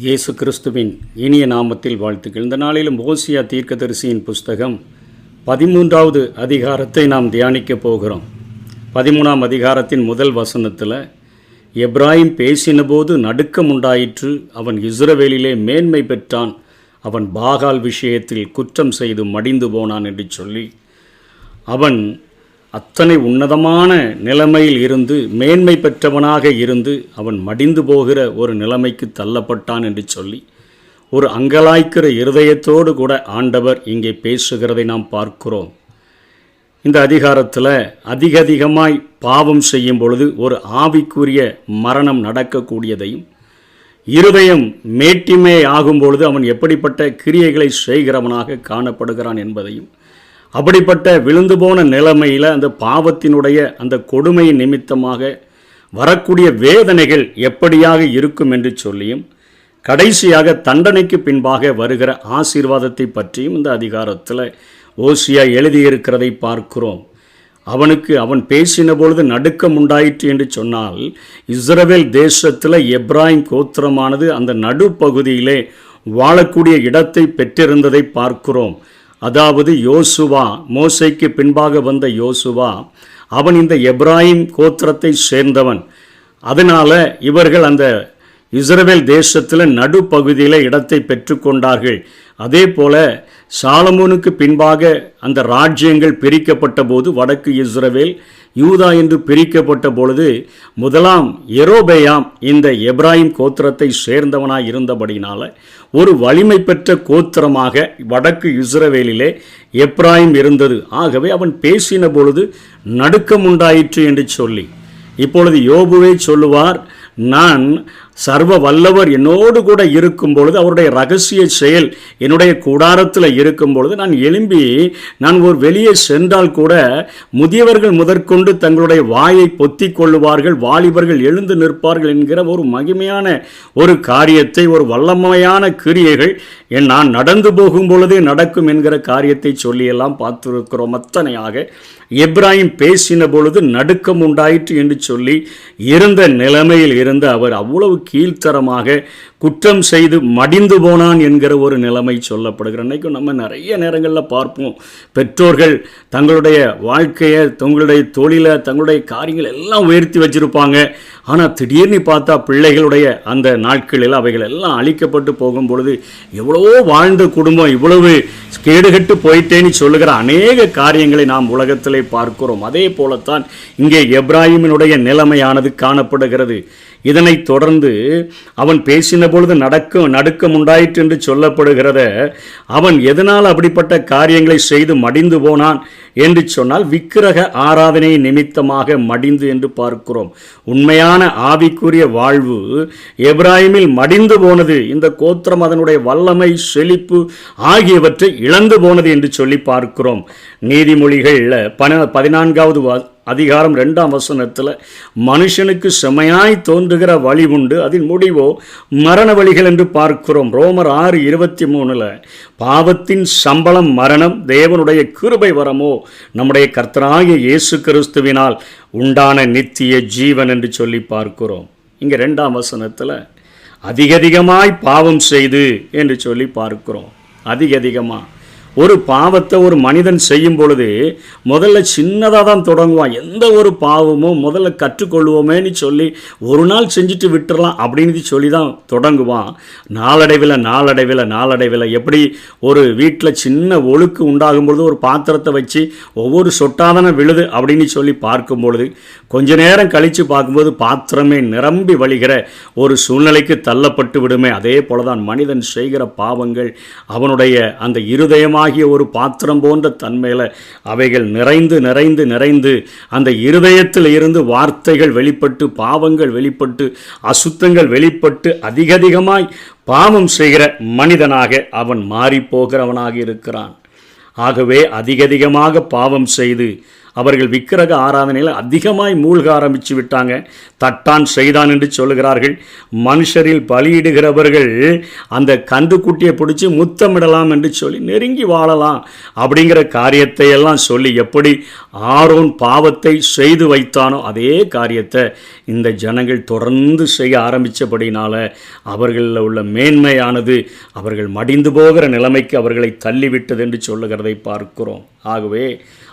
இயேசு கிறிஸ்துவின் இனிய நாமத்தில் வாழ்த்துக்கள். இந்த நாளிலும் ஓசியா தீர்க்கதரிசியின் புஸ்தகம் 13வது அதிகாரத்தை நாம் தியானிக்க போகிறோம். 13ஆம் அதிகாரத்தின் முதல் வசனத்தில், எப்ராயிம் பேசினபோது நடுக்கம் உண்டாயிற்று, அவன் இஸ்ரவேலிலே மேன்மை பெற்றான், அவன் பாகால் விஷயத்தில் குற்றம் செய்து மடிந்து போனான் என்று சொல்லி, அவன் அத்தனை உன்னதமான நிலைமையில் இருந்து மேன்மை பெற்றவனாக இருந்து அவன் மடிந்து போகிற ஒரு நிலைமைக்கு தள்ளப்பட்டான் என்று சொல்லி, ஒரு அங்கலாய்க்கிற இருதயத்தோடு கூட ஆண்டவர் இங்கே பேசுகிறதை நாம் பார்க்கிறோம். இந்த அதிகாரத்தில் அதிகமாய் பாவம் செய்யும் பொழுது ஒரு ஆவிக்குரிய மரணம் நடக்கக்கூடியதையும், இருதயம் மேட்டிமை ஆகும் பொழுது அவன் எப்படிப்பட்ட கிரியைகளை செய்கிறவனாக காணப்படுகிறான் என்பதையும், அப்படிப்பட்ட விழுந்து போன நிலைமையில் அந்த பாவத்தினுடைய அந்த கொடுமை நிமித்தமாக வரக்கூடிய வேதனைகள் எப்படியாக இருக்கும் என்று சொல்லியும், கடைசியாக தண்டனைக்கு பின்பாக வருகிற ஆசீர்வாதத்தை பற்றியும் இந்த அதிகாரத்தில் ஓசியா எழுதியிருக்கிறதை பார்க்கிறோம். அவன் பேசின பொழுது நடுக்கம் உண்டாயிற்று என்று சொன்னால், இஸ்ரவேல் தேசத்தில் எப்ராயிம் கோத்திரமானது அந்த நடுப்பகுதியிலே வாழக்கூடிய இடத்தை பெற்றிருந்ததை பார்க்கிறோம். அதாவது யோசுவா, மோசேக்கு பின்பாக வந்த யோசுவா, அவன் இந்த எப்ராயிம் கோத்திரத்தை சேர்ந்தவன். அதனால் இவர்கள் அந்த இஸ்ரவேல் தேசத்தில் நடுப்பகுதியில் இடத்தை பெற்றுக்கொண்டார்கள். அதே போல சாலமோனுக்கு பின்பாக அந்த ராஜ்யங்கள் பிரிக்கப்பட்ட போது, வடக்கு இஸ்ரவேல், யூதா என்று பிரிக்கப்பட்ட பொழுது, முதலாம் யெரொபெயாம் இந்த எப்ராயிம் கோத்திரத்தை சேர்ந்தவனாய் இருந்தபடினால ஒரு வலிமை பெற்ற கோத்திரமாக வடக்கு இஸ்ரவேலிலே எப்ராயிம் இருந்தது. ஆகவே அவன் பேசின பொழுது நடுக்கம் உண்டாயிற்று என்று சொல்லி, இப்பொழுது யோபுவே சொல்லுவார், நான் சர்வ வல்லவர் என்னோடு கூட இருக்கும் பொழுது, அவருடைய இரகசிய செயல் என்னுடைய கூடாரத்தில் இருக்கும் பொழுது, நான் எழும்பி நான் ஒரு வெளியே சென்றால் கூட முதியவர்கள் முதற்கொண்டு தங்களுடைய வாயை பொத்தி கொள்ளுவார்கள், வாலிபர்கள் எழுந்து நிற்பார்கள் என்கிற ஒரு மகிமையான ஒரு காரியத்தை, ஒரு வல்லமையான கிரியைகள் நான் நடந்து போகும் பொழுதே நடக்கும் என்கிற காரியத்தை சொல்லியெல்லாம் பார்த்திருக்கிறோம். அத்தனையாக எப்ராயிம் பேசின பொழுது நடுக்கம் உண்டாயிற்று என்று சொல்லி இருந்த நிலைமையில் இருந்து அவர் அவ்வளவு கீழ்த்தரமாக குற்றம் செய்து மடிந்து போனான் என்கிற ஒரு நிலைமை சொல்லப்படுகிற. அன்றைக்கும் நம்ம நிறைய நேரங்களில் பார்ப்போம், பெற்றோர்கள் தங்களுடைய வாழ்க்கையை, தங்களுடைய தொழிலை, தங்களுடைய காரியங்கள் எல்லாம் உயர்த்தி வச்சுருப்பாங்க. ஆனால் திடீர்னு பார்த்தா பிள்ளைகளுடைய அந்த நாட்களில் அவைகள் எல்லாம் அழிக்கப்பட்டு போகும் பொழுது, எவ்வளவோ வாழ்ந்த குடும்பம் இவ்வளவு கேடுகட்டு போயிட்டேன்னு சொல்லுகிற அநேக காரியங்களை நாம் உலகத்திலே பார்க்கிறோம். அதே போலத்தான் இங்கே எப்ராயிமினுடைய நிலைமையானது காணப்படுகிறது. இதனைத் தொடர்ந்து அவன் பேசின பொழுது நடுக்கம் உண்டாயிற்று என்று சொல்லப்படுகிறத, அவன் எதனால் அப்படிப்பட்ட காரியங்களை செய்து மடிந்து போனான் என்று சொன்னால், விக்கிரக ஆராதனை நிமித்தமாக மடிந்து என்று பார்க்கிறோம். உண்மையான ஆவிக்குரிய வாழ்வு எப்ராயிமில் மடிந்து போனது. இந்த கோத்திரம் அதனுடைய வல்லமை, செழிப்பு ஆகியவற்றை இழந்து போனது என்று சொல்லி பார்க்கிறோம். நீதிமொழிகள் 14வது அதிகாரம் 2ஆம் வசனத்தில், மனுஷனுக்கு செமையாய் தோன்றுகிற வழி உண்டு, அதில் முடிவோ மரண வழிகள் என்று பார்க்கிறோம். ரோமர் 6:23, பாவத்தின் சம்பளம் மரணம், தேவனுடைய கிருபை வரமோ நம்முடைய கர்த்தராகிய இயேசு கிறிஸ்துவினால் உண்டான நித்திய ஜீவன் என்று சொல்லி பார்க்கிறோம். இங்கே 2ஆம் வசனத்தில் அதிகமாய் பாவம் செய்து என்று சொல்லி பார்க்கிறோம். அதிகமாக ஒரு பாவத்தை ஒரு மனிதன் செய்யும் பொழுது முதல்ல சின்னதாக தான் தொடங்குவான். எந்த ஒரு பாவமும் முதல்ல கற்றுக்கொள்வோமேன்னு சொல்லி ஒரு நாள் செஞ்சுட்டு விட்டுறலாம் அப்படின்னு சொல்லி தான் தொடங்குவான். நாளடைவில் எப்படி ஒரு வீட்டில் சின்ன ஒழுக்கு உண்டாகும் பொழுது ஒரு பாத்திரத்தை வச்சு ஒவ்வொரு சொட்டாதான விழுது அப்படின்னு சொல்லி பார்க்கும் பொழுது, கொஞ்ச நேரம் கழித்து பார்க்கும்போது பாத்திரமே நிரம்பி வழிகிற ஒரு சூழ்நிலைக்கு தள்ளப்பட்டு விடுமே. அதே போல தான் மனிதன் செய்கிற பாவங்கள் அவனுடைய அந்த இருதயமாக ஒரு பாத்திரம் போன்ற தன்மையில் அவைகள் நிறைந்து அந்த இருதயத்தில் இருந்து வார்த்தைகள் வெளிப்பட்டு, பாவங்கள் வெளிப்பட்டு, அசுத்தங்கள் வெளிப்பட்டு அதிகமாய் பாவம் செய்கிற மனிதனாக அவன் மாறி போகிறவனாக இருக்கிறான். ஆகவே அதிகமாக பாவம் செய்து அவர்கள் விக்கிரக ஆராதனையில் அதிகமாய் மூழ்க ஆரம்பித்து விட்டாங்க. தட்டான் செய்தான் என்று சொல்லுகிறார்கள். மனுஷரில் பலியிடுகிறவர்கள் அந்த கன்றுக்குட்டியை பிடிச்சி முத்தமிடலாம் என்று சொல்லி நெருங்கி வாழலாம் அப்படிங்கிற காரியத்தை எல்லாம் சொல்லி, எப்படி ஆரோன் பாவத்தை செய்து வைத்தானோ அதே காரியத்தை இந்த ஜனங்கள் தொடர்ந்து செய்ய ஆரம்பித்தபடினால அவர்களில் உள்ள மேன்மையானது அவர்கள் மடிந்து போகிற நிலைமைக்கு அவர்களை தள்ளிவிட்டது என்று சொல்லுகிறதை பார்க்கிறோம். ஆகவே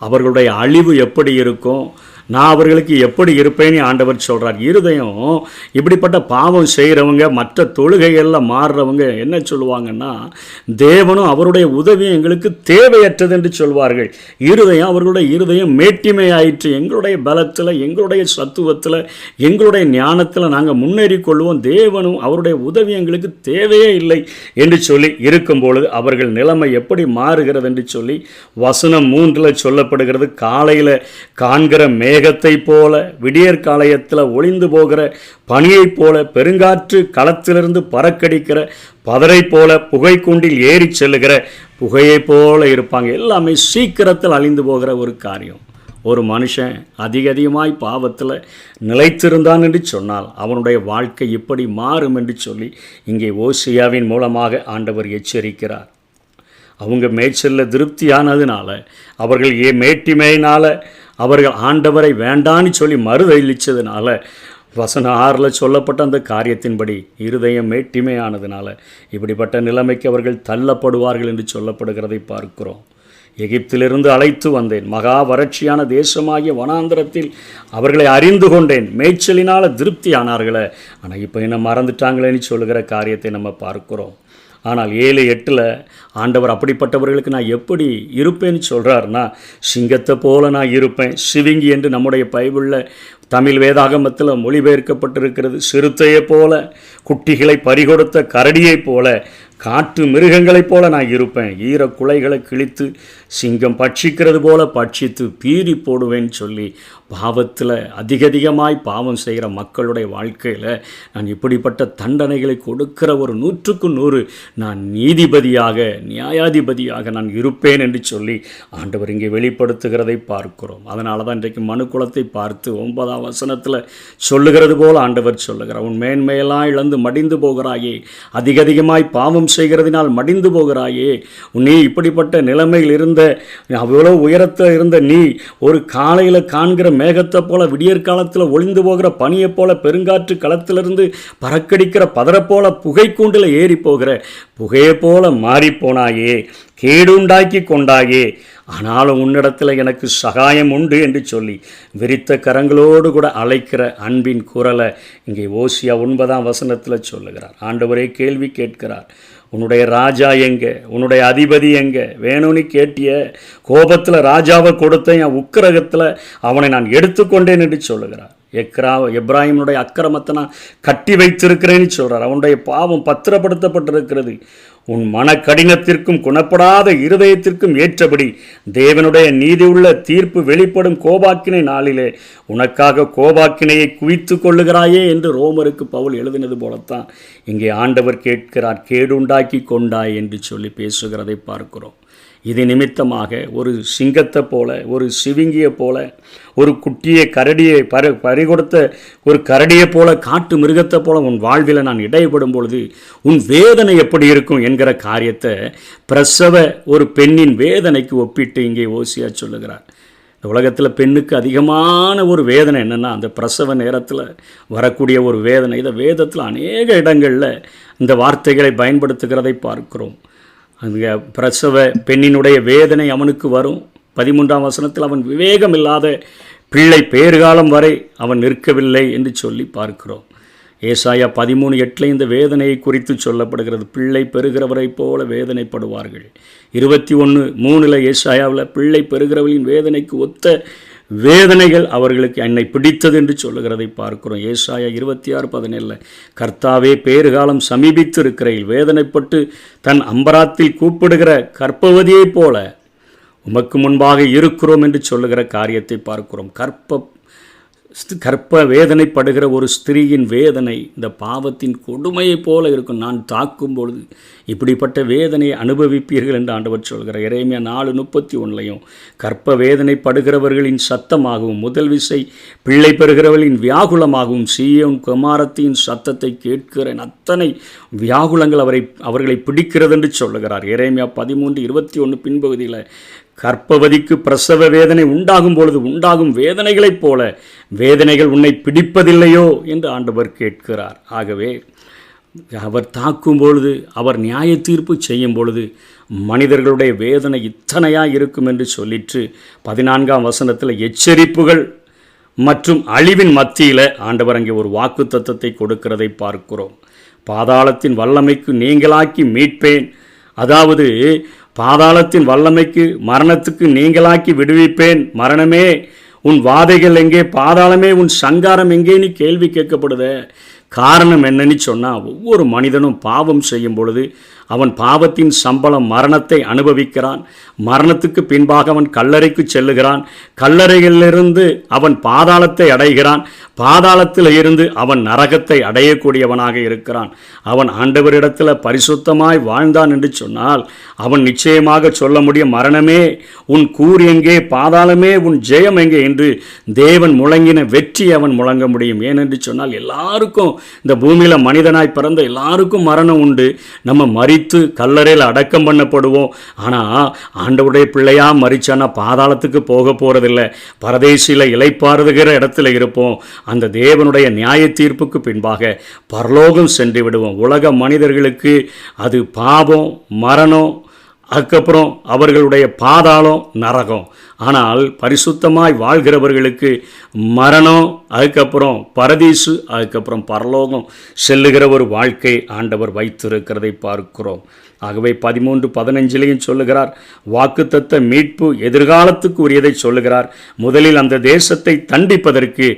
அவர்களுடைய அழிவு எப்படி இருக்கும், நான் அவர்களுக்கு எப்படி இருப்பேன்னு ஆண்டவர் சொல்கிறார். இருதயம் இப்படிப்பட்ட பாவம் செய்கிறவங்க, மற்ற தொழுகைகளில் மாறுறவங்க என்ன சொல்லுவாங்கன்னா, தேவனும் அவருடைய உதவியும் எங்களுக்கு தேவையற்றது என்று சொல்வார்கள். இருதயம், அவர்களுடைய இருதயம் மேட்டிமை ஆயிற்று. எங்களுடைய பலத்தில், எங்களுடைய சத்துவத்தில், எங்களுடைய ஞானத்தில் நாங்கள் முன்னேறி கொள்வோம், தேவனும் அவருடைய உதவி எங்களுக்கு தேவையே இல்லை என்று சொல்லி இருக்கும்பொழுது அவர்கள் நிலைமை எப்படி மாறுகிறது என்று சொல்லி வசனம் 3 சொல்லப்படுகிறது. காலையில் காண்கிற மேகத்தை போல, விடியற் காலையத்தில் ஒளிந்து போகிற பனியைப் போல, பெருங்காற்று களத்திலிருந்து பறக்கடிக்கிற பதரை போல, புகை குண்டில் ஏறி செல்லுகிற புகையை போல இருப்பாங்க. எல்லாமே சீக்கிரத்தில் அழிந்து போகிற ஒரு காரியம். ஒரு மனுஷன் அதிகமாய் பாவத்தில் நிலைத்திருந்தான் என்று சொன்னால் அவனுடைய வாழ்க்கை இப்படி மாறும் என்று சொல்லி இங்கே ஓசியாவின் மூலமாக ஆண்டவர் எச்சரிக்கிறார். அவங்க மேய்ச்சலில் திருப்தியானதுனால, அவர்கள் மேட்டிமையினால் அவர்கள் ஆண்டவரை வேண்டான்னு சொல்லி மறுதளித்ததுனால, வசனம் 6 சொல்லப்பட்ட அந்த காரியத்தின்படி இருதயம் மேட்டிமையானதுனால இப்படிப்பட்ட நிலைமைக்கு அவர்கள் தள்ளப்படுவார்கள் என்று சொல்லப்படுகிறதை பார்க்கிறோம். எகிப்திலிருந்து அழைத்து வந்தேன், மகா வறட்சியான தேசமாகிய வனாந்திரத்தில் அவர்களை அறிந்து கொண்டேன், மேய்ச்சலினால் திருப்தியானார்களே, ஆனால் இப்போ என்ன மறந்துட்டாங்களேன்னு சொல்லுகிற காரியத்தை நம்ம பார்க்கிறோம். ஆனால் 7:8 ஆண்டவர் அப்படிப்பட்டவர்களுக்கு நான் எப்படி இருப்பேன்னு சொல்கிறாருன்னா, சிங்கத்தை போல நான் இருப்பேன். சிவிங்கி என்று நம்முடைய பைபிளில் தமிழ் வேதாகமத்தில் மொழிபெயர்க்கப்பட்டிருக்கிறது. சிறுத்தையை போல, குட்டிகளை பறிகொடுத்த கரடியைப் போல, காட்டு மிருகங்களைப் போல நான் இருப்பேன். ஈர குலைகளை கிழித்து சிங்கம் பட்சிக்கிறது போல பட்சித்து பீறி போடுவேன்னு சொல்லி பாவத்தில் அதிகமாய் பாவம் செய்கிற மக்களுடைய வாழ்க்கையில் நான் இப்படிப்பட்ட தண்டனைகளை கொடுக்கிற ஒரு 100க்கு 100 நான் நீதிபதியாக, நியாயாதிபதியாக நான் இருப்பேன் என்று சொல்லி ஆண்டவர் இங்கே வெளிப்படுத்துகிறதை பார்க்கிறோம். அதனால தான் இன்றைக்கு மனுக்குலத்தை பார்த்து 9ஆம் வசனத்தில் சொல்லுகிறது போல் ஆண்டவர் சொல்லுகிறார், உன் மேன்மையெல்லாம் இழந்து மடிந்து போகிறாயே, அதிகமாய் பாவம் செய்கிறதினால் மடிந்து போகிறாயே, நீ இப்படிப்பட்ட நிலைமையில் இருந்த, அவ்வளோ உயரத்தில் இருந்த நீ ஒரு காலையில் காண்கிற மேகத்தை போல, விடியற் காலத்தில் ஒளிந்து போகிற பனியை போல, பெருங்காற்று களத்திலிருந்து பறக்கடிக்கிற பதரை போல, புகை கூண்டில் ஏறி போகிற புகையை போல மாறிப்போனாயே, கேடுண்டாக்கி கொண்டாயே, ஆனாலும் உன்னிடத்தில் எனக்கு சகாயம் உண்டு என்று சொல்லி விரித்த கரங்களோடு கூட அழைக்கிற அன்பின் குரலை இங்கே ஓசியா 9ஆம் வசனத்தில் சொல்லுகிறார். ஆண்டவரே கேள்வி கேட்கிறார், உன்னுடைய ராஜா எங்கே, உன்னுடைய அதிபதி எங்கே, வேணும்னு கேட்டிய, கோபத்தில் ராஜாவை கொடுத்தேன், என் உக்கிரகத்தில் அவனை நான் எடுத்துக்கொண்டேன் என்று சொல்லுகிறார். எப்ராஹிமுடைய அக்கிரமத்தை நான் கட்டி வைத்திருக்கிறேன்னு சொல்கிறார். அவனுடைய பாவம் பத்திரப்படுத்தப்பட்டிருக்கிறது. உன் மன கடினத்திற்கும் குணப்படாத இருதயத்திற்கும் ஏற்றபடி தேவனுடைய நீதியுள்ள தீர்ப்பு வெளிப்படும் கோபாக்கினை நாளிலே உனக்காக கோபாக்கினையை குவித்து கொள்ளுகிறாயே என்று ரோமருக்கு பவுல் எழுதினது போலத்தான் இங்கே ஆண்டவர் கேட்கிறார், கேடுண்டாக்கி கொண்டாய் என்று சொல்லி பேசுகிறதை பார்க்கிறோம். இது நிமித்தமாக ஒரு சிங்கத்தை போல, ஒரு சிவிங்கியை போல, ஒரு குட்டியை கரடியை பறிகொடுத்த ஒரு கரடியை போல, காட்டு மிருகத்தை போல உன் வாழ்வில் நான் இடைப்படும் பொழுது உன் வேதனை எப்படி இருக்கும் என்கிற காரியத்தை பிரசவ ஒரு பெண்ணின் வேதனைக்கு ஒப்பிட்டு இங்கே ஓசியா சொல்லுகிறார். இந்த உலகத்தில் பெண்ணுக்கு அதிகமான ஒரு வேதனை என்னென்னா அந்த பிரசவ நேரத்தில் வரக்கூடிய ஒரு வேதனை. இதை வேதத்தில் அநேக இடங்களில் இந்த வார்த்தைகளை பயன்படுத்துகிறதை பார்க்கிறோம். அந்த பிரசவ பெண்ணினுடைய வேதனை அவனுக்கு வரும். 13ஆம் வசனத்தில் அவன் விவேகம் இல்லாத பிள்ளை பேறுகாலம் வரை அவன் நிற்கவில்லை என்று சொல்லி பார்க்கிறோம். ஏசாயா 13:8 இந்த வேதனையை குறித்து சொல்லப்படுகிறது. பிள்ளை பெறுகிறவரை போல வேதனைப்படுவார்கள். 21:3 ஏசாயாவில் பிள்ளை பெறுகிறவர்களின் வேதனைக்கு ஒத்த வேதனைகள் அவர்களுக்கு என்னை பிடித்தது என்று சொல்லுகிறதை பார்க்கிறோம். ஏசாயா 26:17 கர்த்தாவே பேறுகாலம் சமீபித்து இருக்கிறையில் வேதனைப்பட்டு தன் அம்பராத்தில் கூப்பிடுகிற கர்ப்பவதியைப் போல உமக்கு முன்பாக இருக்கிறோம் என்று சொல்லுகிற காரியத்தை பார்க்கிறோம். கற்ப வேதனைப்படுகிற ஒரு ஸ்திரீயின் வேதனை இந்த பாவத்தின் கொடுமையைப் போல இருக்கும். நான் தாக்கும் பொழுது இப்படிப்பட்ட வேதனையை அனுபவிப்பீர்கள் என்று ஆண்டவர் சொல்கிறார். எரேமியா 4:31 கற்ப வேதனைப்படுகிறவர்களின் சத்தமாகவும் முதல் விசை பிள்ளை பெறுகிறவர்களின் வியாகுலமாகவும் சீயோன் குமாரத்தின் சத்தத்தை கேட்கிறேன். அத்தனை வியாகுலங்கள் அவர்களை பிடிக்கிறது என்று சொல்லுகிறார். எரேமியா 13:21 பின்பகுதியில் கற்பவதிக்கு பிரசவ வேதனை உண்டாகும் பொழுது உண்டாகும் வேதனைகளைப் போல வேதனைகள் உன்னை பிடிப்பதில்லையோ என்று ஆண்டவர் கேட்கிறார். ஆகவே அவர் தாக்கும் பொழுது, அவர் நியாய தீர்ப்பு செய்யும் பொழுது மனிதர்களுடைய வேதனை இத்தனையாக இருக்கும் என்று சொல்லிட்டு 14ஆம் வசனத்தில் எச்சரிப்புகள் மற்றும் அழிவின் மத்தியில் ஆண்டவர் அங்கே ஒரு வாக்கு தத்தத்தை கொடுக்கிறதை பார்க்கிறோம். பாதாளத்தின் வல்லமைக்கு நீங்களாக்கி மீட்பேன், அதாவது பாதாளத்தின் வல்லமைக்கு மரணத்துக்கு நீங்களாக்கி விடுவிப்பேன். மரணமே உன் வாதைகள் எங்கே, பாதாளமே உன் சங்காரம் எங்கே நீ கேள்வி கேட்கப்படுத. காரணம் என்னன்னு சொன்னால், ஒவ்வொரு மனிதனும் பாவம் செய்யும் பொழுது அவன் பாவத்தின் சம்பளம் மரணத்தை அனுபவிக்கிறான். மரணத்துக்கு பின்பாக அவன் கல்லறைக்கு செல்லுகிறான். கல்லறையிலிருந்து அவன் பாதாளத்தை அடைகிறான். பாதாளத்தில் இருந்து அவன் நரகத்தை அடையக்கூடியவனாக இருக்கிறான். அவன் ஆண்டவரிடத்தில் பரிசுத்தமாய் வாழ்ந்தான் என்று சொன்னால் அவன் நிச்சயமாக சொல்ல முடியும், மரணமே உன் கூர் எங்கே, பாதாளமே உன் ஜெயம் எங்கே என்று தேவன் முழங்கின வெற்றி அவன் முழங்க முடியும். ஏனென்று சொன்னால் எல்லாருக்கும் இந்த பூமியில் மனிதனாய் பிறந்த எல்லாருக்கும் மரணம் உண்டு. நம்ம மரித்து கல்லறையில் அடக்கம் பண்ணப்படுவோம். ஆனால் ஆண்டவருடைய பிள்ளையா மரிச்சானா பாதாளத்துக்கு போக போகிறதில்லை, பரதேசியில் இளைப்பாறுகிற இடத்துல இருப்போம். அந்த தேவனுடைய நியாய தீர்ப்புக்கு பின்பாக பரலோகம் சென்று விடுவோம். உலக மனிதர்களுக்கு அது பாவம், மரணம், அதுக்கப்புறம் அவர்களுடைய பாதாளம், நரகம். ஆனால் பரிசுத்தமாய் வாழ்கிறவர்களுக்கு மரணம், அதுக்கப்புறம் பரதீசு, அதுக்கப்புறம் பரலோகம் செல்லுகிற ஒரு வாழ்க்கை ஆண்டவர் வைத்திருக்கிறதை பார்க்கிறோம். ஆகவே 13:15 சொல்லுகிறார், வாக்குத்தத்த மீட்பு எதிர்காலத்துக்கு உரியதை சொல்லுகிறார். முதலில் அந்த தேசத்தை தண்டிப்பதற்கு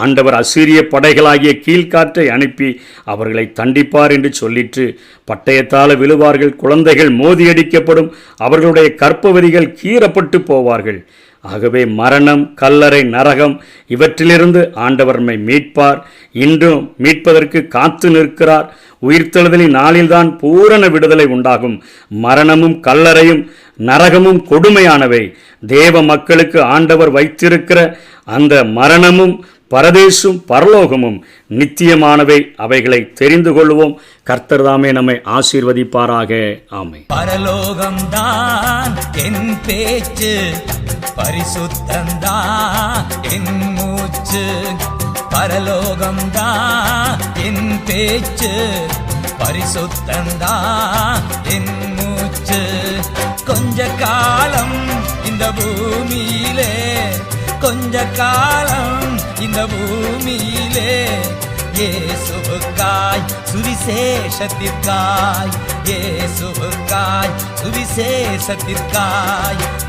ஆண்டவர் அசீரிய படைகளாகிய கீழ்காற்றை அனுப்பி அவர்களை தண்டிப்பார் என்று சொல்லிட்டு, பட்டயத்தால் விழுவார்கள், குழந்தைகள் மோதியடிக்கப்படும், அவர்களுடைய கற்பவதிகள் கீறப்பட்டு போவார்கள். ஆகவே மரணம், கல்லறை, நரகம் இவற்றிலிருந்து ஆண்டவர் நம்மை மீட்பார். இன்றும் மீட்பதற்கு காத்து நிற்கிறார். உயிர்த்தெழுதலின் நாளில்தான் பூரண விடுதலை உண்டாகும். மரணமும் கல்லறையும் நரகமும் கொடுமையானவை. தேவ மக்களுக்கு ஆண்டவர் வைத்திருக்கிற அந்த மரணமும் பரதேசும் பரலோகமும் நித்தியமானவை. அவைகளை தெரிந்து கொள்வோம். கர்த்தர் தாமே நம்மை ஆசீர்வதிப்பாராக. ஆமென். பரலோகம்தான் என் பேச்சு, பரிசுத்தந்தான் என் மூச்சு. பரலோகம்தான் என் பேச்சு, பரிசுத்தந்தான் என் மூச்சு. கொஞ்ச காலம் இந்த பூமியிலே, கொஞ்ச காலம் இந்த பூமியிலே இயேசுவுக்காய் சுவிசேஷத்திற்காய், இயேசுவுக்காய் சுவிசேஷத்திற்காய்